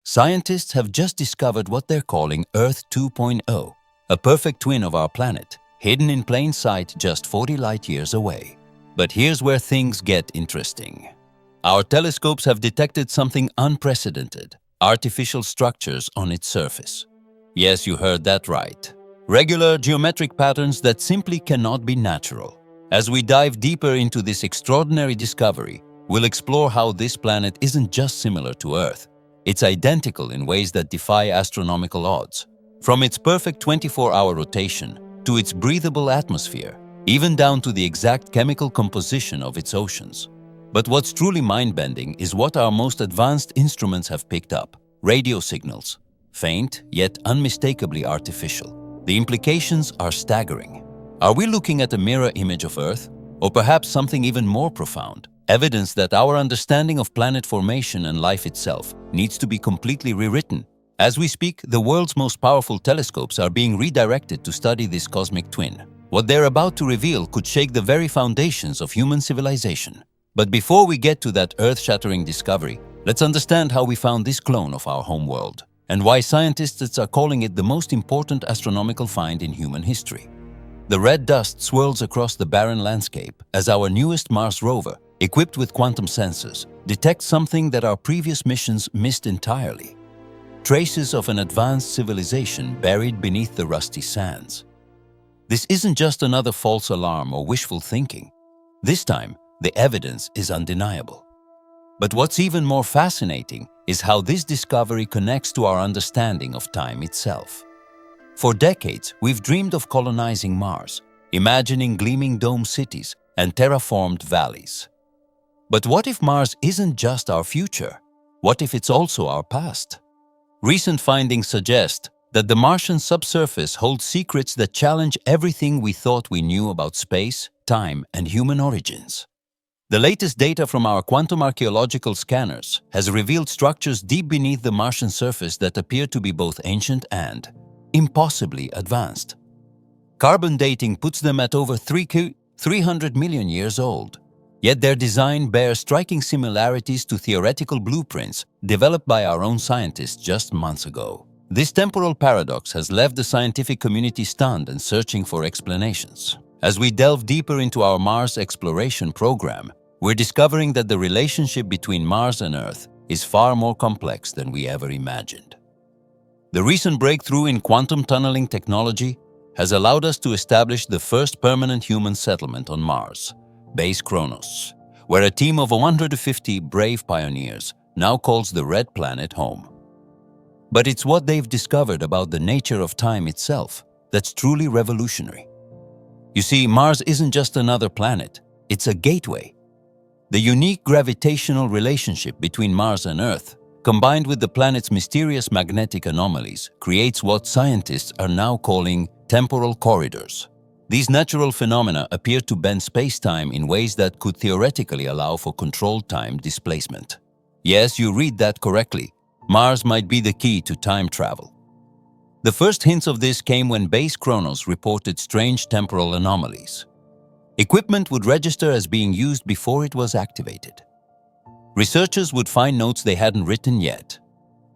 Scientists have just discovered what they're calling Earth 2.0, a perfect twin of our planet, hidden in plain sight just 40 light-years away. But here's where things get interesting. Our telescopes have detected something unprecedented: artificial structures on its surface. Yes, you heard that right. Regular geometric patterns that simply cannot be natural. As we dive deeper into this extraordinary discovery, we'll explore how this planet isn't just similar to Earth. It's identical in ways that defy astronomical odds. From its perfect 24-hour rotation to its breathable atmosphere, even down to the exact chemical composition of its oceans. But what's truly mind-bending is what our most advanced instruments have picked up: radio signals. Faint, yet unmistakably artificial. The implications are staggering. Are we looking at a mirror image of Earth? Or perhaps something even more profound? Evidence that our understanding of planet formation and life itself needs to be completely rewritten. As we speak, the world's most powerful telescopes are being redirected to study this cosmic twin. What they're about to reveal could shake the very foundations of human civilization. But before we get to that earth-shattering discovery, let's understand how we found this clone of our home world, and why scientists are calling it the most important astronomical find in human history. The red dust swirls across the barren landscape as our newest Mars rover, equipped with quantum sensors, detects something that our previous missions missed entirely: traces of an advanced civilization buried beneath the rusty sands. This isn't just another false alarm or wishful thinking. This time, the evidence is undeniable. But what's even more fascinating is how this discovery connects to our understanding of time itself. For decades, we've dreamed of colonizing Mars, imagining gleaming dome cities and terraformed valleys. But what if Mars isn't just our future? What if it's also our past? Recent findings suggest that the Martian subsurface holds secrets that challenge everything we thought we knew about space, time, and human origins. The latest data from our quantum archaeological scanners has revealed structures deep beneath the Martian surface that appear to be both ancient and impossibly advanced. Carbon dating puts them at over 300 million years old. Yet their design bears striking similarities to theoretical blueprints developed by our own scientists just months ago. This temporal paradox has left the scientific community stunned and searching for explanations. As we delve deeper into our Mars exploration program, we're discovering that the relationship between Mars and Earth is far more complex than we ever imagined. The recent breakthrough in quantum tunneling technology has allowed us to establish the first permanent human settlement on Mars, Base Kronos, where a team of 150 brave pioneers now calls the Red Planet home. But it's what they've discovered about the nature of time itself that's truly revolutionary. You see, Mars isn't just another planet, it's a gateway. The unique gravitational relationship between Mars and Earth, combined with the planet's mysterious magnetic anomalies, creates what scientists are now calling temporal corridors. These natural phenomena appear to bend space-time in ways that could theoretically allow for controlled time displacement. Yes, you read that correctly. Mars might be the key to time travel. The first hints of this came when Base Kronos reported strange temporal anomalies. Equipment would register as being used before it was activated. Researchers would find notes they hadn't written yet.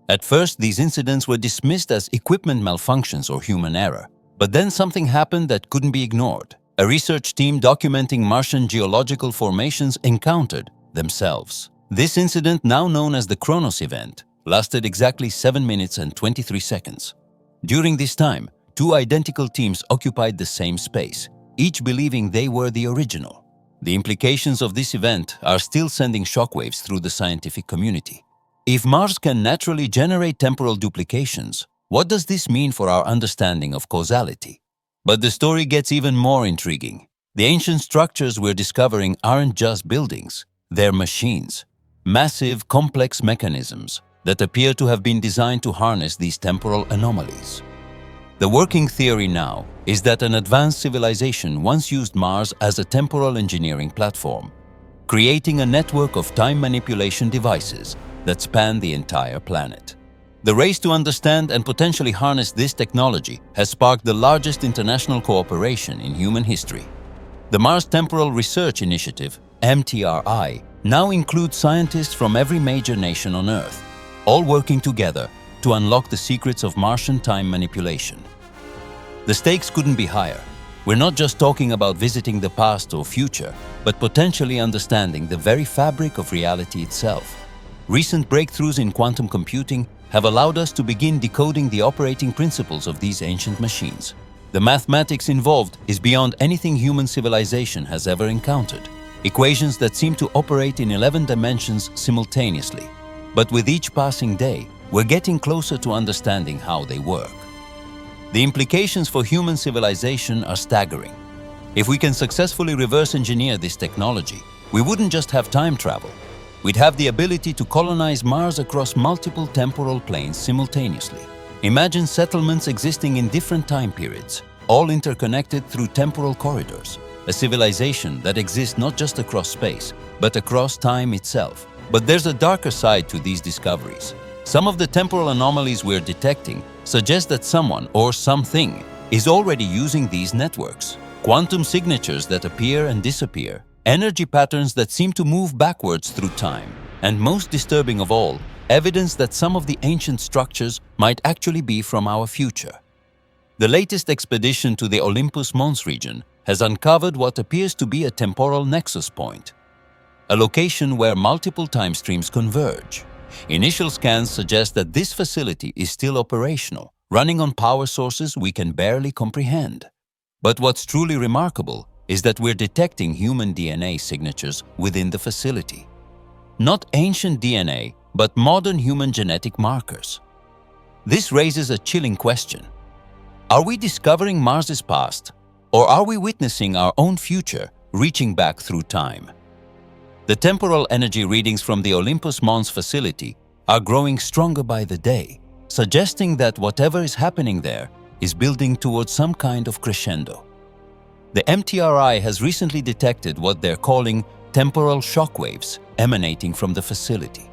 At first, these incidents were dismissed as equipment malfunctions or human error. But then something happened that couldn't be ignored. A research team documenting Martian geological formations encountered themselves. This incident, now known as the Kronos event, lasted exactly 7 minutes and 23 seconds. During this time, two identical teams occupied the same space, each believing they were the original. The implications of this event are still sending shockwaves through the scientific community. If Mars can naturally generate temporal duplications, what does this mean for our understanding of causality? But the story gets even more intriguing. The ancient structures we're discovering aren't just buildings, they're machines. Massive, complex mechanisms that appear to have been designed to harness these temporal anomalies. The working theory now is that an advanced civilization once used Mars as a temporal engineering platform, creating a network of time manipulation devices that span the entire planet. The race to understand and potentially harness this technology has sparked the largest international cooperation in human history. The Mars Temporal Research Initiative, MTRI, now includes scientists from every major nation on Earth. all working together to unlock the secrets of Martian time manipulation. The stakes couldn't be higher. We're not just talking about visiting the past or future, but potentially understanding the very fabric of reality itself. Recent breakthroughs in quantum computing have allowed us to begin decoding the operating principles of these ancient machines. The mathematics involved is beyond anything human civilization has ever encountered. Equations that seem to operate in 11 dimensions simultaneously. But with each passing day, we're getting closer to understanding how they work. The implications for human civilization are staggering. If we can successfully reverse engineer this technology, we wouldn't just have time travel. We'd have the ability to colonize Mars across multiple temporal planes simultaneously. Imagine settlements existing in different time periods, all interconnected through temporal corridors. A civilization that exists not just across space, but across time itself. But there's a darker side to these discoveries. Some of the temporal anomalies we're detecting suggest that someone or something is already using these networks. Quantum signatures that appear and disappear, energy patterns that seem to move backwards through time, and most disturbing of all, evidence that some of the ancient structures might actually be from our future. The latest expedition to the Olympus Mons region has uncovered what appears to be a temporal nexus point, a location where multiple time streams converge. Initial scans suggest that this facility is still operational, running on power sources we can barely comprehend. But what's truly remarkable is that we're detecting human DNA signatures within the facility. Not ancient DNA, but modern human genetic markers. This raises a chilling question. Are we discovering Mars's past, or are we witnessing our own future reaching back through time? The temporal energy readings from the Olympus Mons facility are growing stronger by the day, suggesting that whatever is happening there is building towards some kind of crescendo. The MTRI has recently detected what they're calling temporal shockwaves emanating from the facility.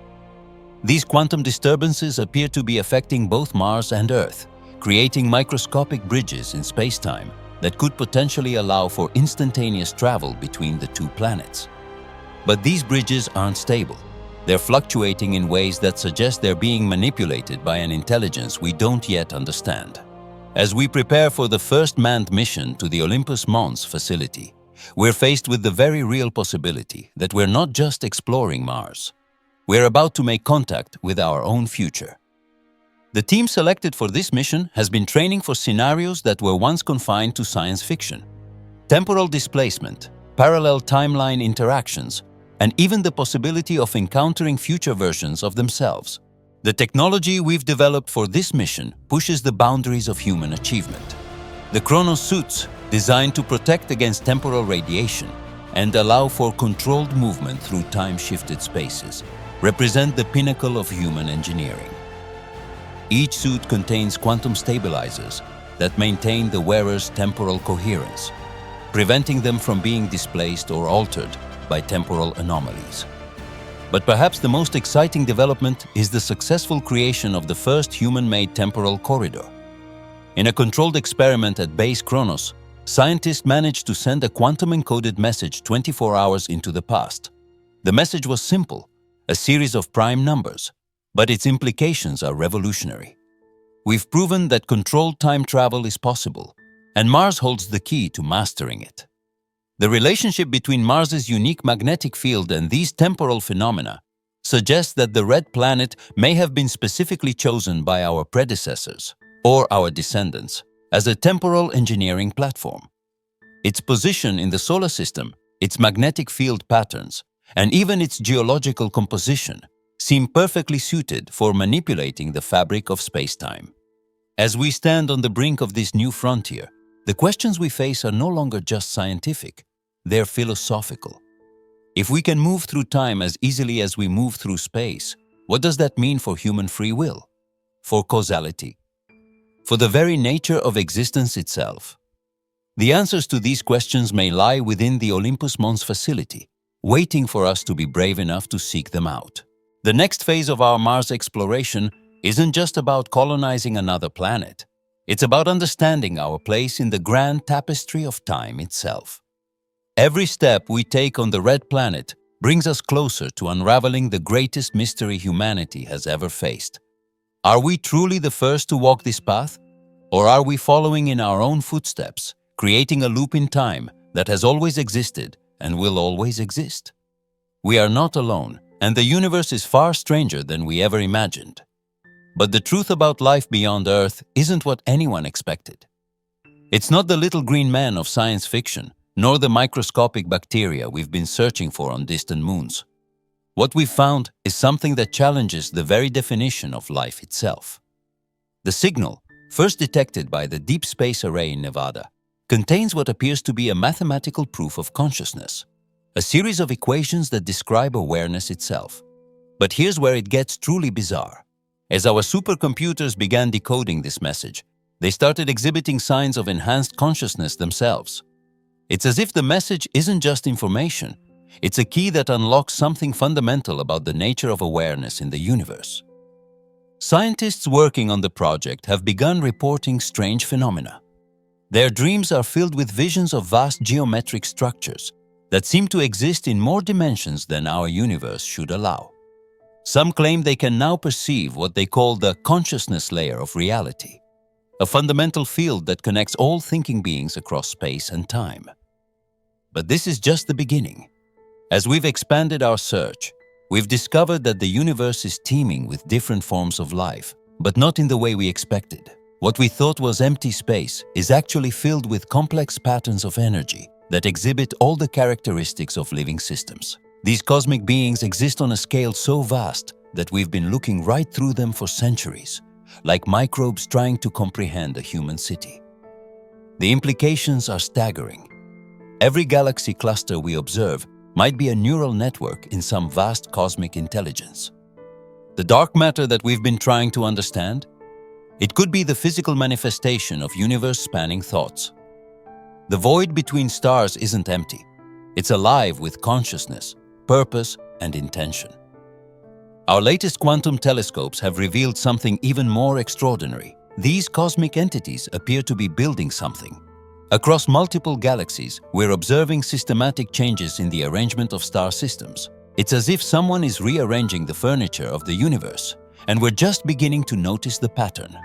These quantum disturbances appear to be affecting both Mars and Earth, creating microscopic bridges in space-time that could potentially allow for instantaneous travel between the two planets. But these bridges aren't stable. They're fluctuating in ways that suggest they're being manipulated by an intelligence we don't yet understand. As we prepare for the first manned mission to the Olympus Mons facility, we're faced with the very real possibility that we're not just exploring Mars. We're about to make contact with our own future. The team selected for this mission has been training for scenarios that were once confined to science fiction. Temporal displacement, parallel timeline interactions, and even the possibility of encountering future versions of themselves. The technology we've developed for this mission pushes the boundaries of human achievement. The Kronos suits, designed to protect against temporal radiation and allow for controlled movement through time-shifted spaces, represent the pinnacle of human engineering. Each suit contains quantum stabilizers that maintain the wearer's temporal coherence, preventing them from being displaced or altered by temporal anomalies. But perhaps the most exciting development is the successful creation of the first human-made temporal corridor. In a controlled experiment at Base Kronos, scientists managed to send a quantum-encoded message 24 hours into the past. The message was simple, a series of prime numbers, but its implications are revolutionary. We've proven that controlled time travel is possible, and Mars holds the key to mastering it. The relationship between Mars's unique magnetic field and these temporal phenomena suggests that the red planet may have been specifically chosen by our predecessors, or our descendants, as a temporal engineering platform. Its position in the solar system, its magnetic field patterns, and even its geological composition seem perfectly suited for manipulating the fabric of space-time. As we stand on the brink of this new frontier, the questions we face are no longer just scientific, they're philosophical. If we can move through time as easily as we move through space, what does that mean for human free will? For causality? For the very nature of existence itself? The answers to these questions may lie within the Olympus Mons facility, waiting for us to be brave enough to seek them out. The next phase of our Mars exploration isn't just about colonizing another planet. It's about understanding our place in the grand tapestry of time itself. Every step we take on the red planet brings us closer to unraveling the greatest mystery humanity has ever faced. Are we truly the first to walk this path? Or are we following in our own footsteps, creating a loop in time that has always existed and will always exist? We are not alone, and the universe is far stranger than we ever imagined. But the truth about life beyond Earth isn't what anyone expected. It's not the little green man of science fiction, nor the microscopic bacteria we've been searching for on distant moons. What we've found is something that challenges the very definition of life itself. The signal, first detected by the Deep Space Array in Nevada, contains what appears to be a mathematical proof of consciousness, a series of equations that describe awareness itself. But here's where it gets truly bizarre. As our supercomputers began decoding this message, they started exhibiting signs of enhanced consciousness themselves. It's as if the message isn't just information, it's a key that unlocks something fundamental about the nature of awareness in the universe. Scientists working on the project have begun reporting strange phenomena. Their dreams are filled with visions of vast geometric structures that seem to exist in more dimensions than our universe should allow. Some claim they can now perceive what they call the consciousness layer of reality, a fundamental field that connects all thinking beings across space and time. But this is just the beginning. As we've expanded our search, we've discovered that the universe is teeming with different forms of life, but not in the way we expected. What we thought was empty space is actually filled with complex patterns of energy that exhibit all the characteristics of living systems. These cosmic beings exist on a scale so vast that we've been looking right through them for centuries, like microbes trying to comprehend a human city. The implications are staggering. Every galaxy cluster we observe might be a neural network in some vast cosmic intelligence. The dark matter that we've been trying to understand? It could be the physical manifestation of universe-spanning thoughts. The void between stars isn't empty. It's alive with consciousness, purpose, and intention. Our latest quantum telescopes have revealed something even more extraordinary. These cosmic entities appear to be building something. Across multiple galaxies, we're observing systematic changes in the arrangement of star systems. It's as if someone is rearranging the furniture of the universe, and we're just beginning to notice the pattern.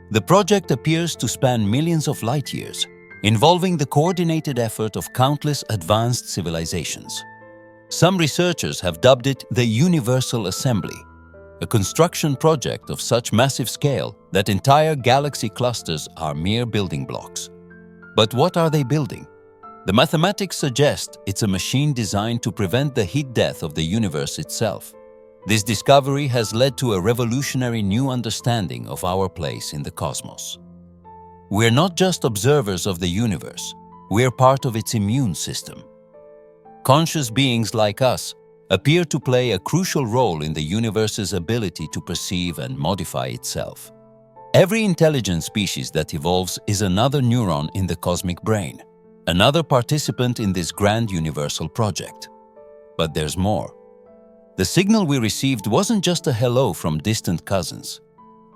The project appears to span millions of light years, involving the coordinated effort of countless advanced civilizations. Some researchers have dubbed it the Universal Assembly, a construction project of such massive scale that entire galaxy clusters are mere building blocks. But what are they building? The mathematics suggest it's a machine designed to prevent the heat death of the universe itself. This discovery has led to a revolutionary new understanding of our place in the cosmos. We're not just observers of the universe, we're part of its immune system. Conscious beings like us appear to play a crucial role in the universe's ability to perceive and modify itself. Every intelligent species that evolves is another neuron in the cosmic brain, another participant in this grand universal project. But there's more. The signal we received wasn't just a hello from distant cousins.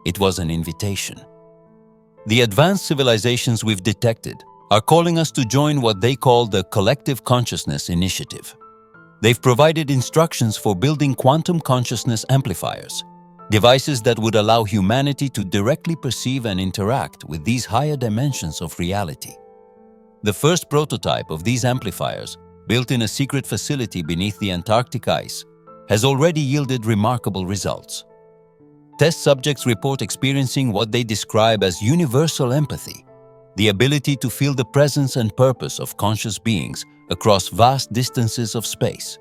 It was an invitation. The advanced civilizations we've detected are calling us to join what they call the Collective Consciousness Initiative. They've provided instructions for building quantum consciousness amplifiers, devices that would allow humanity to directly perceive and interact with these higher dimensions of reality. The first prototype of these amplifiers, built in a secret facility beneath the Antarctic ice, has already yielded remarkable results. Test subjects report experiencing what they describe as universal empathy, the ability to feel the presence and purpose of conscious beings across vast distances of space.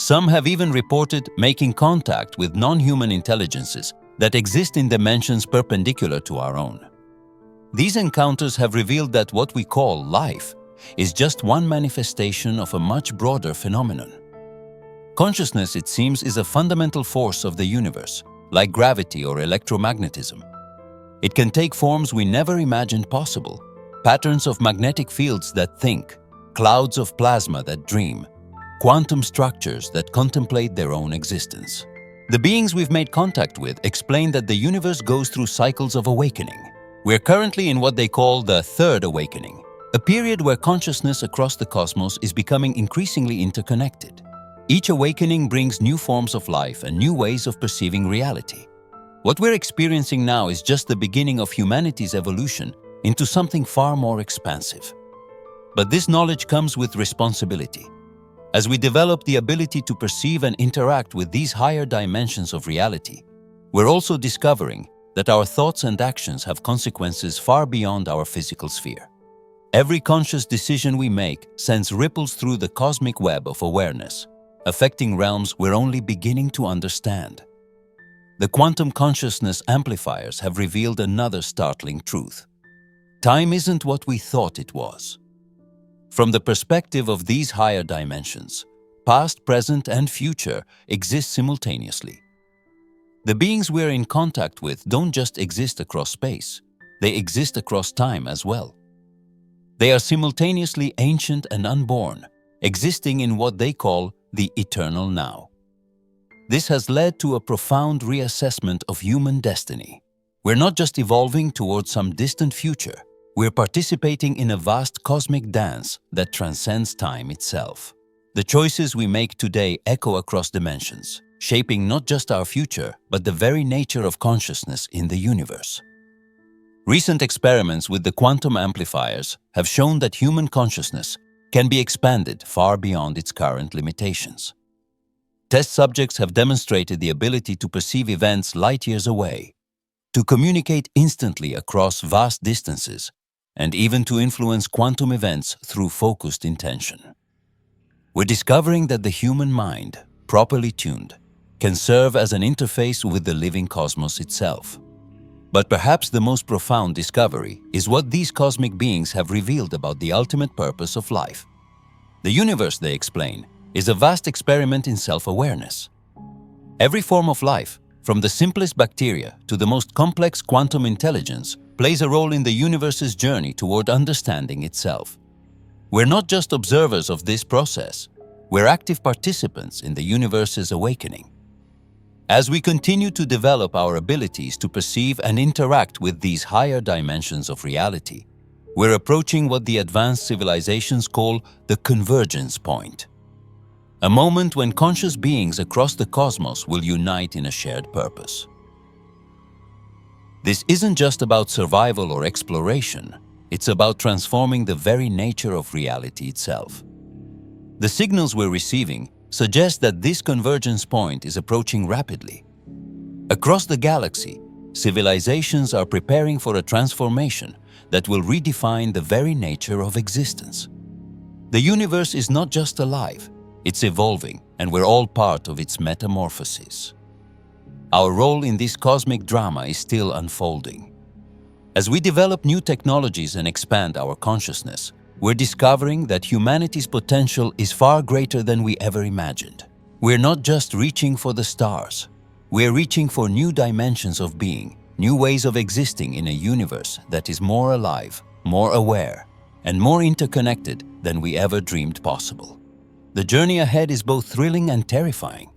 Some have even reported making contact with non-human intelligences that exist in dimensions perpendicular to our own. These encounters have revealed that what we call life is just one manifestation of a much broader phenomenon. Consciousness, it seems, is a fundamental force of the universe, like gravity or electromagnetism. It can take forms we never imagined possible, patterns of magnetic fields that think, clouds of plasma that dream, quantum structures that contemplate their own existence. The beings we've made contact with explain that the universe goes through cycles of awakening. We're currently in what they call the Third Awakening, a period where consciousness across the cosmos is becoming increasingly interconnected. Each awakening brings new forms of life and new ways of perceiving reality. What we're experiencing now is just the beginning of humanity's evolution into something far more expansive. But this knowledge comes with responsibility. As we develop the ability to perceive and interact with these higher dimensions of reality, we're also discovering that our thoughts and actions have consequences far beyond our physical sphere. Every conscious decision we make sends ripples through the cosmic web of awareness, affecting realms we're only beginning to understand. The quantum consciousness amplifiers have revealed another startling truth. Time isn't what we thought it was. From the perspective of these higher dimensions, past, present, and future exist simultaneously. The beings we're in contact with don't just exist across space, they exist across time as well. They are simultaneously ancient and unborn, existing in what they call the eternal now. This has led to a profound reassessment of human destiny. We're not just evolving towards some distant future, we're participating in a vast cosmic dance that transcends time itself. The choices we make today echo across dimensions, shaping not just our future, but the very nature of consciousness in the universe. Recent experiments with the quantum amplifiers have shown that human consciousness can be expanded far beyond its current limitations. Test subjects have demonstrated the ability to perceive events light years away, to communicate instantly across vast distances, and even to influence quantum events through focused intention. We're discovering that the human mind, properly tuned, can serve as an interface with the living cosmos itself. But perhaps the most profound discovery is what these cosmic beings have revealed about the ultimate purpose of life. The universe, they explain, is a vast experiment in self-awareness. Every form of life, from the simplest bacteria to the most complex quantum intelligence, plays a role in the universe's journey toward understanding itself. We're not just observers of this process, we're active participants in the universe's awakening. As we continue to develop our abilities to perceive and interact with these higher dimensions of reality, we're approaching what the advanced civilizations call the convergence point. A moment when conscious beings across the cosmos will unite in a shared purpose. This isn't just about survival or exploration, it's about transforming the very nature of reality itself. The signals we're receiving suggest that this convergence point is approaching rapidly. Across the galaxy, civilizations are preparing for a transformation that will redefine the very nature of existence. The universe is not just alive, it's evolving, and we're all part of its metamorphosis. Our role in this cosmic drama is still unfolding. As we develop new technologies and expand our consciousness, we're discovering that humanity's potential is far greater than we ever imagined. We're not just reaching for the stars. We're reaching for new dimensions of being, new ways of existing in a universe that is more alive, more aware, and more interconnected than we ever dreamed possible. The journey ahead is both thrilling and terrifying.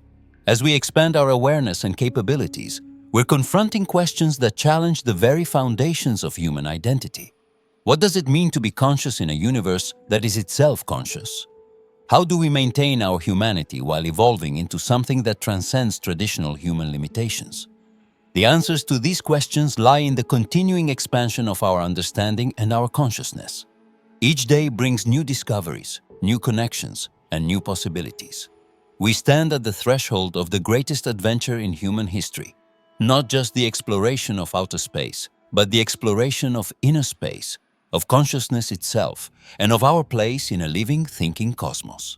As we expand our awareness and capabilities, we're confronting questions that challenge the very foundations of human identity. What does it mean to be conscious in a universe that is itself conscious? How do we maintain our humanity while evolving into something that transcends traditional human limitations? The answers to these questions lie in the continuing expansion of our understanding and our consciousness. Each day brings new discoveries, new connections, and new possibilities. We stand at the threshold of the greatest adventure in human history, not just the exploration of outer space, but the exploration of inner space, of consciousness itself, and of our place in a living, thinking cosmos.